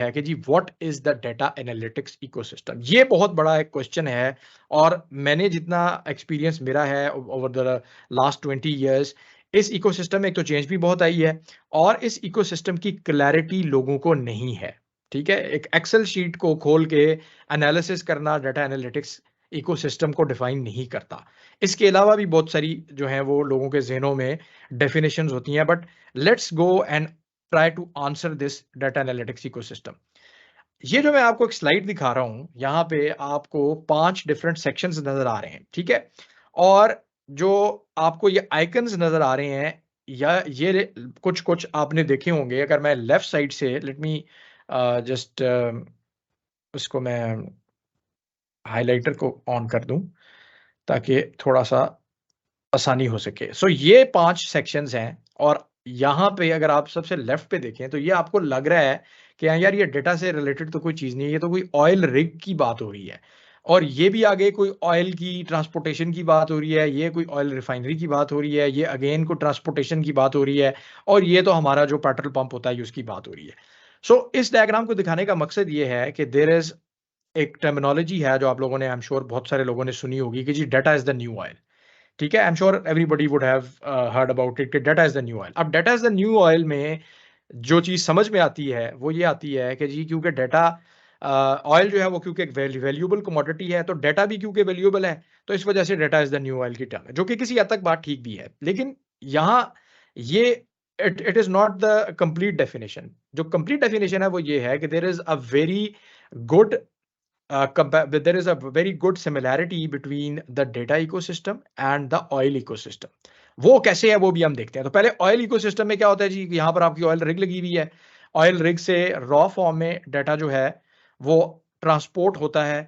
है कि जी what is the data analytics ecosystem. ये बहुत बड़ा एक क्वेश्चन है और मैंने जितना एक्सपीरियंस मेरा है ओवर द लास्ट 20 इयर्स, इस इकोसिस्टम में एक तो चेंज भी बहुत आई है और इस इकोसिस्टम की क्लैरिटी लोगों को नहीं है। ठीक है, एक एक्सेल शीट को खोल के एनालिसिस करना डाटा एनालिटिक्स इकोसिस्टम को डिफाइन नहीं करता। इसके अलावा भी बहुत सारी जो है वो लोगों के जहनों में डेफिनेशंस होती हैं, but let's go and try to answer this data analytics ecosystem. ये जो मैं आपको एक स्लाइड दिखा रहा हूं, यहाँ पे आपको 5 डिफरेंट सेक्शंस नजर आ रहे हैं। ठीक है, और जो आपको ये आइकन्स नजर आ रहे हैं या ये कुछ कुछ आपने देखे होंगे। अगर मैं लेफ्ट साइड से लेट मी जस्ट उसको मैं हाइलाइटर को ऑन कर दूं ताकि थोड़ा सा आसानी हो सके। सो ये 5 सेक्शंस हैं और यहाँ पे अगर आप सबसे लेफ्ट पे देखें तो ये आपको लग रहा है कि हाँ यार, ये डेटा से रिलेटेड तो कोई चीज़ नहीं है, ये तो कोई ऑयल रिग की बात हो रही है। और ये भी आगे कोई ऑयल की ट्रांसपोर्टेशन की बात हो रही है, ये कोई ऑयल रिफाइनरी की बात हो रही है, ये अगेन कोई ट्रांसपोर्टेशन की बात हो रही है, और ये तो हमारा जो पेट्रोल पंप होता है उसकी बात हो रही है। सो इस डायग्राम को दिखाने का मकसद ये है कि देयर इज एक टर्मिनोलॉजी है जो आप लोगों ने, आई एम श्योर बहुत सारे लोगों ने सुनी होगी कि जी data is the new oil. ठीक है, I am sure everybody would have heard about it कि data is the new oil. अब data is the new oil में जो चीज समझ में आती है वो ये आती है कि जी क्योंकि डाटा ऑयल जो है वो क्योंकि एक वैल्यूएबल कमोडिटी है, तो डाटा भी क्योंकि वैल्यूएबल है, तो इस वजह से data is the new oil की टर्म है, जो कि किसी हद तक बात ठीक भी है। लेकिन यहाँ ये it is not the complete definition. जो कंप्लीट डेफिनेशन है वो ये है कि there is a very good there is a very good similarity between the data ecosystem and the oil ecosystem. वो कैसे है वो भी हम देखते हैं। तो पहले ऑयल इकोसिस्टम में क्या होता है जी, यहाँ पर आपकी ऑयल रिग लगी हुई है। ऑयल रिग से रॉ फॉर्म में डाटा जो है वो ट्रांसपोर्ट होता है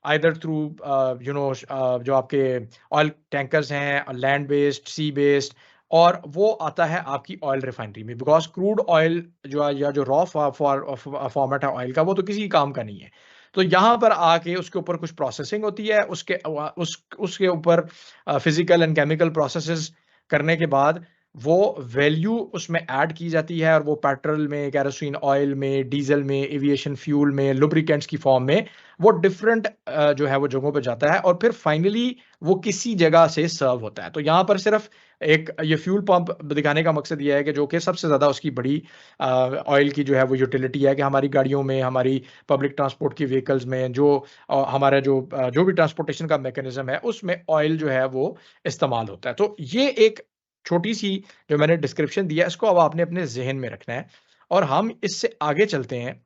आइदर थ्रू जो आपके ऑयल टैंकर्स हैं, लैंड बेस्ड, सी बेस्ड, और वो आता है आपकी ऑयल रिफाइनरी में, बिकॉज क्रूड ऑयल जो है या जो रॉ फॉर्मेट है ऑयल का, वो तो किसी काम का नहीं है। तो यहाँ पर आके उसके ऊपर कुछ प्रोसेसिंग होती है, उसके ऊपर फिजिकल एंड केमिकल प्रोसेसेस करने के बाद वो वैल्यू उसमें ऐड की जाती है, और वो पेट्रोल में, केरोसिन ऑयल में, डीजल में, एविएशन फ्यूल में, लुब्रिकेंट्स की फॉर्म में वो डिफरेंट जो है वो जगहों पर जाता है, और फिर फाइनली वो किसी जगह से सर्व होता है। तो यहाँ पर सिर्फ एक ये फ्यूल पंप दिखाने का मकसद ये है कि जो कि सबसे ज्यादा उसकी बड़ी ऑयल की जो है वो यूटिलिटी है, कि हमारी गाड़ियों में, हमारी पब्लिक ट्रांसपोर्ट की व्हीकल्स में, जो हमारा जो भी ट्रांसपोर्टेशन का मैकेनिज्म है उसमें ऑयल जो है वो इस्तेमाल होता है। तो ये एक छोटी सी जो मैंने डिस्क्रिप्शन दिया, इसको अब आपने अपने जहन में रखना है, और हम इससे आगे चलते हैं।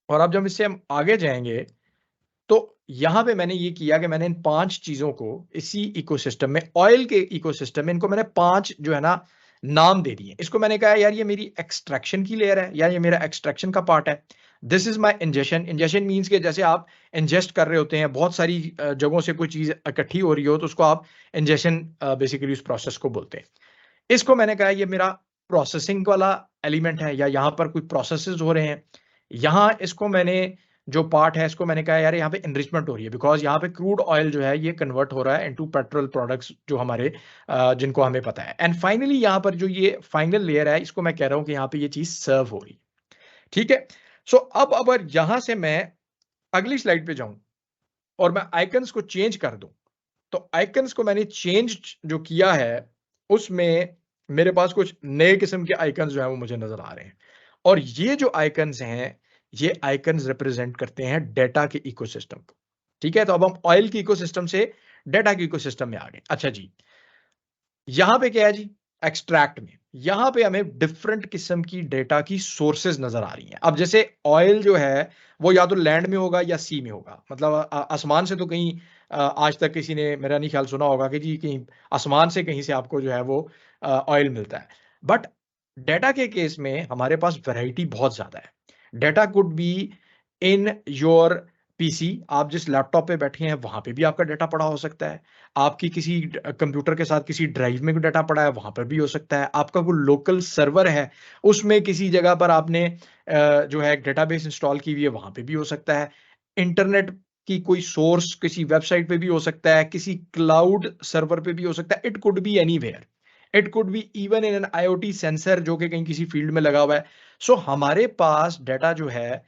और अब जब इससे हम आगे जाएंगे तो यहां पे मैंने ये किया कि मैंने इन 5 चीजों को इसी इकोसिस्टम में, ऑयल के इकोसिस्टम में, इनको मैंने 5 जो है ना नाम दे दिए। इसको मैंने कहा यार ये मेरी एक्सट्रैक्शन की लेयर है, या ये मेरा एक्सट्रैक्शन का पार्ट है। This is my ingestion. Ingestion means के जैसे आप इंजेस्ट कर रहे होते हैं, बहुत सारी जगहों से कोई चीज इकट्ठी हो रही हो, तो उसको आप इंजेशन बेसिकली उस प्रोसेस को बोलते हैं। इसको मैंने कहा ये मेरा प्रोसेसिंग वाला एलिमेंट है, या यहाँ पर कोई प्रोसेसेस हो रहे हैं। यहाँ इसको मैंने जो पार्ट है इसको मैंने कहा यार यहाँ पे एनरिचमेंट हो रही है, बिकॉज यहाँ पे क्रूड ऑयल जो है ये कन्वर्ट हो रहा है इनटू पेट्रोल प्रोडक्ट्स जो हमारे जिनको हमें पता है। एंड फाइनली यहाँ पर जो ये फाइनल लेयर है, इसको मैं कह रहा हूँ कि यहाँ पे ये चीज सर्व हो रही है। ठीक है, सो अब अगर यहां से मैं अगली स्लाइड पे जाऊं और मैं आइकन्स को चेंज कर दूं, तो आइकन्स को मैंने चेंज जो किया है उसमें मेरे पास कुछ नए किस्म के आइकन्स जो है वो मुझे नजर आ रहे हैं। और ये जो आइकन्स हैं, ये आइकन्स रिप्रेजेंट करते हैं डेटा के इकोसिस्टम को। ठीक है, तो अब हम ऑयल के इकोसिस्टम से डेटा के इकोसिस्टम में आ गए। अच्छा जी, यहां पे क्या है जी, एक्सट्रैक्ट में यहां पे हमें डिफरेंट किस्म की डेटा की सोर्सेज नजर आ रही हैं। अब जैसे ऑयल जो है वो या तो लैंड में होगा या सी में होगा, मतलब आसमान से तो कहीं आज तक किसी ने मेरा नहीं ख्याल सुना होगा कि जी कहीं आसमान से कहीं से आपको जो है वो ऑयल मिलता है। बट डेटा के केस में हमारे पास वैरायटी बहुत ज्यादा है। Data could be in your PC, आप जिस लैपटॉप पे बैठे हैं वहां पे भी आपका डाटा पड़ा हो सकता है। आपकी किसी कंप्यूटर के साथ किसी ड्राइव में भी डाटा पड़ा है, वहां पर भी हो सकता है। आपका कोई लोकल सर्वर है, उसमें किसी जगह पर आपने जो है डेटाबेस इंस्टॉल की हुई है, वहां पे भी हो सकता है। इंटरनेट की कोई सोर्स किसी वेबसाइट पे भी हो सकता है, किसी क्लाउड सर्वर पे भी हो सकता है। It could be anywhere, it could be even in an IoT sensor जो कि कहीं किसी फील्ड में लगा हुआ है। सो हमारे पास डाटा जो है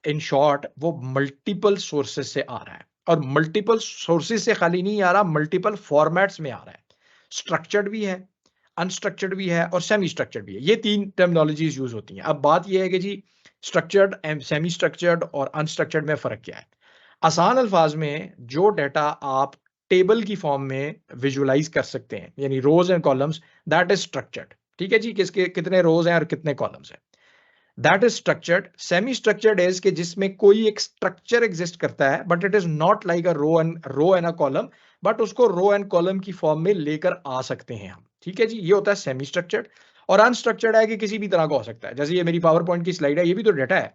इन शॉर्ट वो मल्टीपल सोर्सेज से आ रहा है, और मल्टीपल सोर्सेज से खाली नहीं आ रहा, मल्टीपल फॉर्मेट्स में आ रहा है। स्ट्रक्चर्ड भी है, अनस्ट्रक्चर्ड भी है और सेमी स्ट्रक्चर्ड भी है। ये 3 टर्मिनोलॉजीज यूज होती हैं। अब बात ये है कि जी स्ट्रक्चर्ड एंड सेमी स्ट्रक्चर्ड और अनस्ट्रक्चर्ड में फ़र्क क्या है? आसान अल्फाज में जो डेटा आप टेबल की फॉर्म में विजुअलाइज़ कर सकते हैं, यानी rows and columns, that is structured. ठीक है जी? किसके कितने रोज़ हैं और कितने कॉलम्स हैं। That is structured. Semi structured is कि जिसमें कोई एक स्ट्रक्चर एग्जिस्ट करता है, but it is not like a row and a column, बट उसको रो एंड कॉलम की फॉर्म में लेकर आ सकते हैं हम। ठीक है जी? ये होता है सेमी स्ट्रक्चर्ड। और अनस्ट्रक्चर्ड है कि किसी भी तरह का हो सकता है। जैसे ये मेरी पावर पॉइंट की स्लाइड है, ये भी तो डाटा है।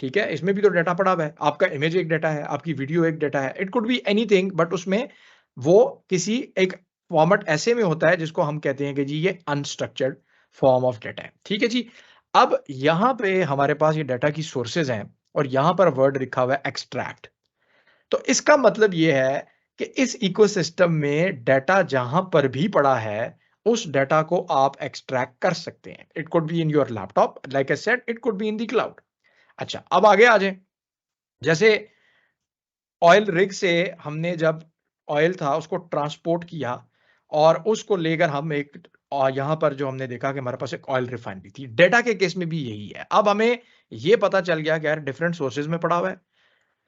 ठीक है? इसमें भी तो डाटा पड़ा हुआ है। आपका इमेज एक डाटा है, आपकी वीडियो एक डाटा है। It could be anything, but उसमें वो किसी एक फॉर्मेट ऐसे में होता है जिसको हम कहते हैं कि जी ये अनस्ट्रक्चर्ड फॉर्म ऑफ डाटा है। ठीक है जी? अब यहाँ पे हमारे पास ये डाटा की सोर्सेज हैं और यहाँ पर वर्ड लिखा हुआ है एक्सट्रैक्ट। तो इसका मतलब ये है कि इस इकोसिस्टम में डाटा जहां पर भी पड़ा है, उस डाटा को आप एक्सट्रैक्ट कर सकते हैं। It could be in your laptop, like I said, it could be in the cloud. अच्छा, अब आगे आ जाए। जैसे ऑयल रिग से हमने जब ऑयल था उसको ट्रांसपोर्ट किया और उसको लेकर हम एक यहाँ पर जो हमने देखा कि हमारे पास एक ऑयल रिफाइनरी थी। डेटा के केस में भी यही है। अब हमें ये पता चल गया कि यार डिफरेंट सोर्सेज में पड़ा हुआ है।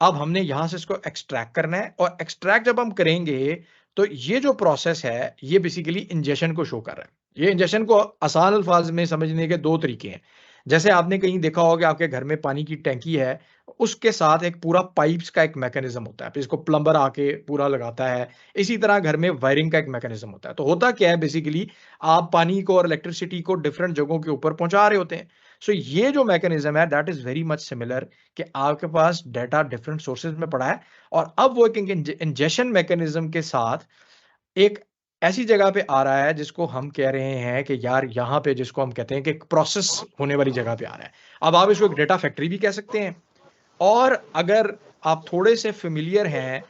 अब हमने यहाँ से इसको एक्सट्रैक्ट करना है, और एक्सट्रैक्ट जब हम करेंगे तो ये जो प्रोसेस है ये बेसिकली इंजेक्शन को शो कर रहा है। ये इंजेक्शन को आसान अल्फाज में समझने के 2 तरीके हैं। जैसे आपने कहीं देखा होगा कि आपके घर में पानी की टैंकी है, उसके साथ एक पूरा पाइप्स का एक मैकेनिज्म होता है, फिर इसको प्लम्बर आके पूरा लगाता है। इसी तरह घर में वायरिंग का एक मैकेनिज्म होता है। तो होता क्या है बेसिकली, आप पानी को और इलेक्ट्रिसिटी को डिफरेंट जगहों के ऊपर पहुंचा रहे होते हैं। सो ये जो मैकेनिज्म है that is very much similar, कि आपके पास डाटा डिफरेंट सोर्सेज में पड़ा है, और अब वो एक इंजेक्शन मैकेनिज्म के साथ एक ऐसी जगह पे आ रहा है जिसको हम कह रहे हैं कि यार यहाँ पे जिसको हम कहते हैं कि एक प्रोसेस होने वाली जगह पे आ रहा है। अब आप इसको एक डेटा फैक्ट्री भी कह सकते हैं, और अगर आप थोड़े से फेमिलियर हैं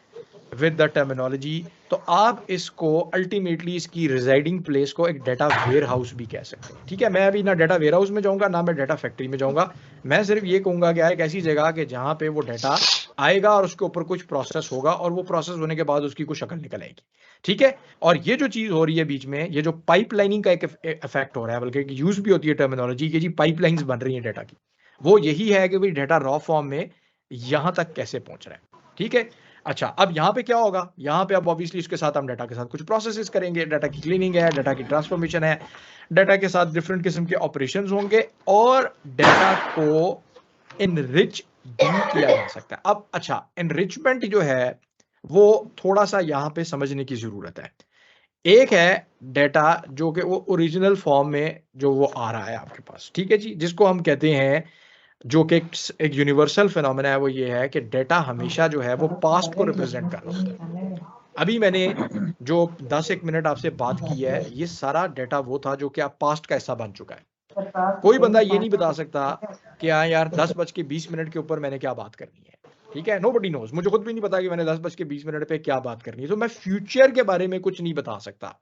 विद द टर्मिनोलॉजी, तो आप इसको अल्टीमेटली इसकी रिजाइडिंग प्लेस को एक डेटा वेयर हाउस भी कह सकते हैं। ठीक है? मैं अभी ना डेटा वेयर हाउस में जाऊंगा, ना मैं डेटा फैक्ट्री में जाऊंगा। मैं सिर्फ ये कहूंगा कि एक ऐसी जगह कि जहां पे वो डेटा आएगा और उसके ऊपर कुछ प्रोसेस होगा, और वो प्रोसेस होने के बाद उसकी कुछ शक्ल निकल आएगी। ठीक है? और ये जो चीज हो रही है बीच में, ये जो पाइपलाइनिंग का एक इफेक्ट हो रहा है, बल्कि यूज भी होती है टर्मिनोलॉजी की, जी पाइपलाइंस बन रही है डेटा की, वो यही है कि भाई डेटा रॉ फॉर्म में यहां तक कैसे पहुंच रहा है। ठीक है? अच्छा, अब यहाँ पे क्या होगा? यहाँ पे अब ऑब्वियसली इसके साथ हम डाटा के साथ कुछ प्रोसेसेस करेंगे। डाटा की क्लीनिंग है, डाटा की ट्रांसफॉर्मेशन है, डाटा के साथ डिफरेंट किस्म के ऑपरेशंस होंगे, और डाटा को इनरिच भी किया जा सकता है। अब अच्छा, इनरिचमेंट जो है वो थोड़ा सा यहाँ पे समझने की जरूरत है। एक है डाटा जो कि वो ओरिजिनल फॉर्म में जो वो आ रहा है आपके पास, ठीक है जी, जिसको हम कहते हैं, जो कि एक यूनिवर्सल फिनोमेना है, वो ये है कि डेटा हमेशा जो है वो पास्ट को रिप्रेजेंट कर रहा होता है। अभी मैंने जो 10-1 मिनट आपसे बात की है, ये सारा डेटा वो था जो कि अब पास्ट का हिस्सा बन चुका है। कोई बंदा ये नहीं बता सकता कि हाँ यार 10:20 के ऊपर मैंने क्या बात करनी है। ठीक है? Nobody knows. मुझे खुद भी नहीं पता कि मैंने 10:20 पे क्या बात करनी है। तो मैं फ्यूचर के बारे में कुछ नहीं बता सकता,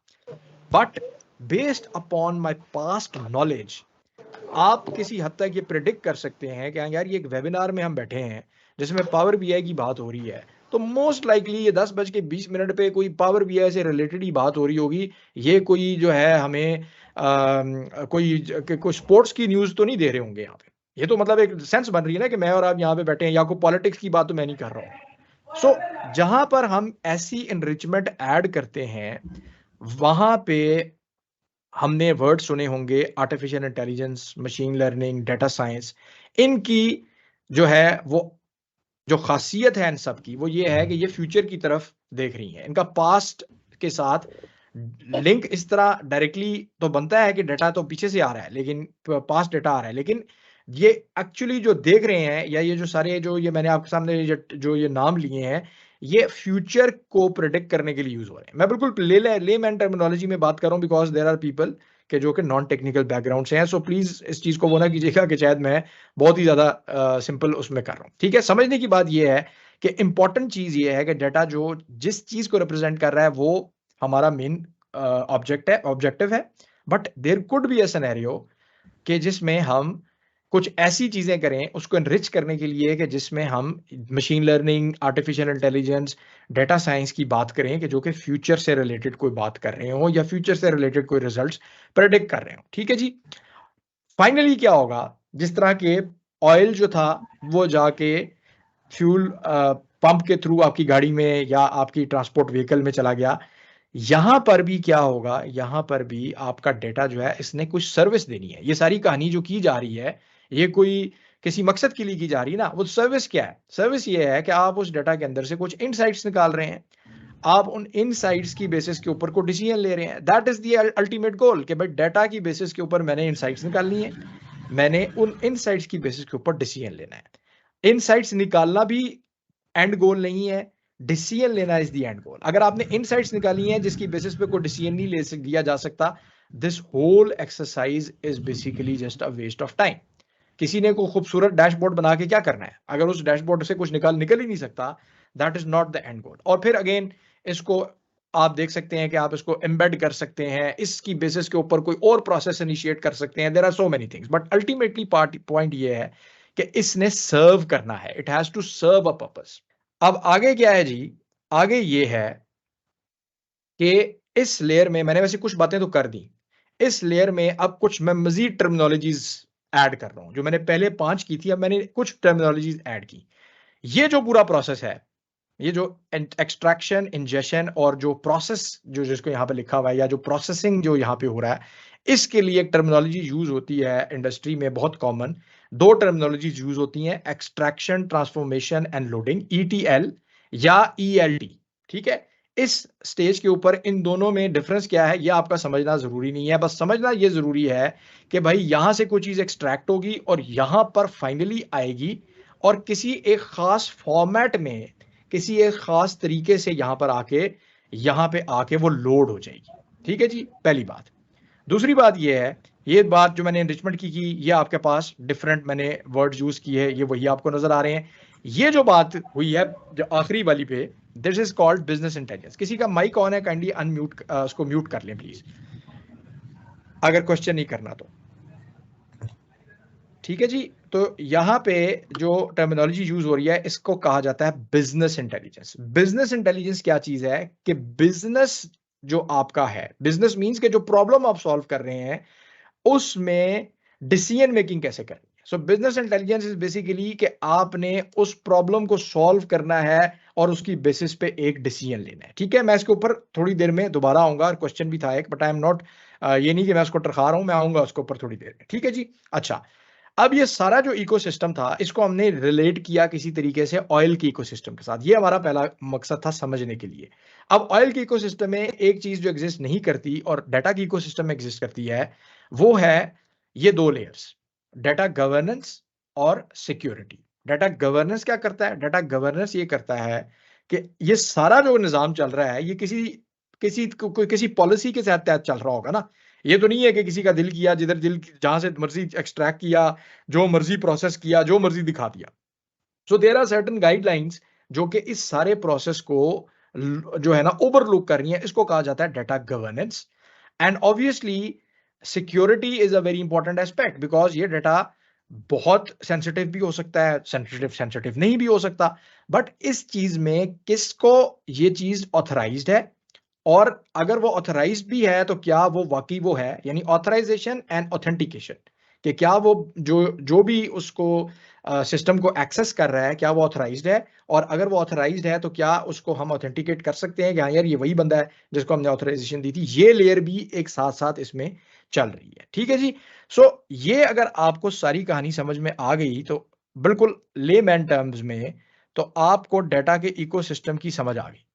but based upon my past knowledge आप किसी हद तक ये प्रिडिक्ट कर सकते हैं कि हाँ यार, ये एक वेबिनार में हम बैठे हैं जिसमें पावर बीआई की बात हो रही है, तो मोस्ट लाइकली ये 10:20 पे कोई पावर बीआई से रिलेटेड ही बात हो रही होगी। ये कोई जो है हमें कोई स्पोर्ट्स की न्यूज़ तो नहीं दे रहे होंगे यहाँ पे। ये तो मतलब एक सेंस बन रही है ना कि मैं और आप यहाँ पे बैठे हैं, या कोई पॉलिटिक्स की बात तो मैं नहीं कर रहा हूँ। सो जहां पर हम ऐसी एनरिचमेंट ऐड करते हैं, वहां पे हमने वर्ड सुने होंगे artificial intelligence, machine learning, data science. इनकी जो है वो जो खासियत है इन सब की, वो ये है कि ये फ्यूचर की तरफ देख रही हैं। इनका पास्ट के साथ लिंक इस तरह डायरेक्टली तो बनता है कि डाटा तो पीछे से आ रहा है, लेकिन पास्ट डाटा आ रहा है, लेकिन ये एक्चुअली जो देख रहे हैं, या ये जो सारे जो ये मैंने आपके सामने जो ये नाम लिए हैं, ये फ्यूचर को प्रिडिक्ट करने के लिए यूज हो रहे हैं। मैं बिल्कुल लेमैन टर्मिनोलॉजी में बात कर रहा हूँ, बिकॉज देयर आर पीपल के जो कि नॉन टेक्निकल बैकग्राउंड से हैं। सो प्लीज इस चीज को वो ना कीजिएगा कि शायद मैं बहुत ही ज्यादा सिंपल उसमें कर रहा हूँ। ठीक है? समझने की बात ये है कि इंपॉर्टेंट चीज ये है कि डाटा जो जिस चीज को रिप्रेजेंट कर रहा है वो हमारा मेन ऑब्जेक्टिव है, but there could be a scenario कि जिसमें हम कुछ ऐसी चीजें करें उसको एनरिच करने के लिए कि जिसमें हम machine learning, artificial intelligence, data science की बात करें कि जो कि फ्यूचर से रिलेटेड कोई बात कर रहे हो या फ्यूचर से रिलेटेड कोई रिजल्ट्स प्रेडिक्ट कर रहे हो। ठीक है जी। फाइनली क्या होगा, जिस तरह के ऑयल जो था वो जाके फ्यूल पंप के थ्रू आपकी गाड़ी में या आपकी ट्रांसपोर्ट व्हीकल में चला गया, यहां पर भी क्या होगा, यहां पर भी आपका डेटा जो है इसने कुछ सर्विस देनी है। ये सारी कहानी जो की जा रही है ये कोई किसी मकसद के लिए की जा रही है ना, वो सर्विस क्या है? सर्विस ये है कि आप उस डेटा के अंदर से कुछ इनसाइट्स निकाल रहे हैं, आप उन इनसाइट्स की बेसिस के ऊपर को डिसीजन ले रहे हैं। That is the ultimate goal कि भाई डेटा की बेसिस के ऊपर मैंने इनसाइट्स निकालनी है, मैंने उन इनसाइट्स की बेसिस के ऊपर डिसीजन लेना है। इनसाइट्स निकालना भी एंड गोल नहीं है, डिसीजन लेना इज द एंड गोल। अगर आपने इनसाइट्स निकाली हैं जिसकी बेसिस पे कोई डिसीजन नहीं लिया जा सकता, this whole exercise is basically just a waste of time. किसी ने को खूबसूरत डैशबोर्ड बना के क्या करना है अगर उस डैशबोर्ड से कुछ निकल ही नहीं सकता? That is not the end goal. और फिर अगेन इसको आप देख सकते हैं कि आप इसको एम्बेड कर सकते हैं, इसकी बेसिस के ऊपर कोई और प्रोसेस इनिशिएट कर सकते हैं। There are so many things, but ultimately point ये है कि इसने सर्व करना है, it has to serve a purpose. अब आगे क्या है जी? आगे ये है कि इस लेयर में मैंने वैसे कुछ बातें तो कर दी, इस लेयर में अब कुछ मैं मजीद टर्मिनोलॉजीज ऐड कर रहा हूं। जो मैंने पहले 5 की थी, अब मैंने कुछ टर्मिनोलॉजीज ऐड की। ये जो पूरा प्रोसेस है, ये जो एक्सट्रैक्शन, इंजेशन और जो प्रोसेस जो जिसको यहाँ पे लिखा हुआ है या जो प्रोसेसिंग जो यहाँ पे हो रहा है, इसके लिए एक टर्मिनोलॉजी यूज होती है इंडस्ट्री में बहुत कॉमन। 2 टर्मिनोलॉजीज यूज होती हैं, extraction, transformation and loading, ETL या ELT। ठीक है, इस स्टेज के ऊपर इन दोनों में डिफरेंस क्या है ये आपका समझना जरूरी नहीं है। बस समझना ये जरूरी है कि भाई यहां से कोई चीज एक्सट्रैक्ट होगी और यहां पर फाइनली आएगी और किसी एक खास फॉर्मेट में, किसी एक खास तरीके से यहां पे आके वो लोड हो जाएगी। ठीक है जी, पहली बात। दूसरी बात ये है, ये बात जो मैंने एनरिचमेंट की ये आपके पास डिफरेंट मैंने वर्ड यूज किए हैं, ये वही आपको नजर आ रहे हैं। ये जो बात हुई है जो आखिरी वाली पे, this is called business intelligence. किसी का माइक ऑन है, काइंडली अनम्यूट उसको म्यूट कर लें प्लीज, अगर क्वेश्चन नहीं करना तो। ठीक है जी। तो यहां पे जो टर्मिनोलॉजी यूज हो रही है इसको कहा जाता है बिजनेस इंटेलिजेंस। बिजनेस इंटेलिजेंस क्या चीज है कि बिजनेस जो आपका है, बिजनेस मींस के जो प्रॉब्लम आप सॉल्व कर रहे हैं उसमें डिसीजन मेकिंग कैसे करनी है। सो बिजनेस इंटेलिजेंस इज बेसिकली कि आपने उस प्रॉब्लम को सॉल्व करना है और उसकी बेसिस पे एक डिसीजन लेना है। ठीक है, मैं इसके ऊपर थोड़ी देर में दोबारा आऊंगा, और क्वेश्चन भी था एक, बट आई एम नॉट, ये नहीं कि मैं उसको टरखा रहा हूं, मैं आऊंगा उसके ऊपर थोड़ी देर में। ठीक है जी। अच्छा, अब ये सारा जो इकोसिस्टम था इसको हमने रिलेट किया किसी तरीके से ऑयल के इकोसिस्टम के साथ। ये हमारा पहला मकसद था समझने के लिए। अब ऑयल के इकोसिस्टम में एक चीज जो एग्जिस्ट नहीं करती और डाटा के इकोसिस्टम में एग्जिस्ट करती है, वो है ये 2 लेयर्स, डाटा गवर्नेंस और सिक्योरिटी। डाटा गवर्नेंस क्या करता है? डाटा गवर्नेंस ये करता है कि ये सारा जो निजाम चल रहा है ये किसी किसी कोई किसी पॉलिसी के तहत चल रहा होगा ना। ये तो नहीं है कि किसी का दिल किया, जिधर दिल जहां से मर्जी एक्सट्रैक्ट किया, जो मर्जी प्रोसेस किया, जो मर्जी दिखा दिया। So there are certain guidelines जो कि इस सारे प्रोसेस को जो है ना ओवरलुक कर रही है। इसको कहा जाता है data governance. And obviously security is a very important aspect, because ये डाटा बहुत सेंसिटिव भी हो सकता है, सेंसिटिव सेंसिटिव नहीं भी हो सकता। बट इस चीज में किसको ये चीज ऑथराइज्ड है, और अगर वो ऑथराइज्ड भी है तो क्या वो वाकई वो है, यानी ऑथराइजेशन एंड ऑथेंटिकेशन, कि क्या वो जो जो भी उसको सिस्टम को एक्सेस कर रहा है क्या वो ऑथराइज्ड है, और अगर वो ऑथराइज्ड है तो क्या उसको हम ऑथेंटिकेट कर सकते हैं कि हाँ यार ये वही बंदा है जिसको हमने ऑथराइजेशन दी थी। ये लेयर भी एक साथ साथ इसमें चल रही है। ठीक है जी। सो ये अगर आपको सारी कहानी समझ में आ गई तो बिल्कुल लेमैन टर्म्स में, तो आपको डाटा के इकोसिस्टम की समझ आ गई।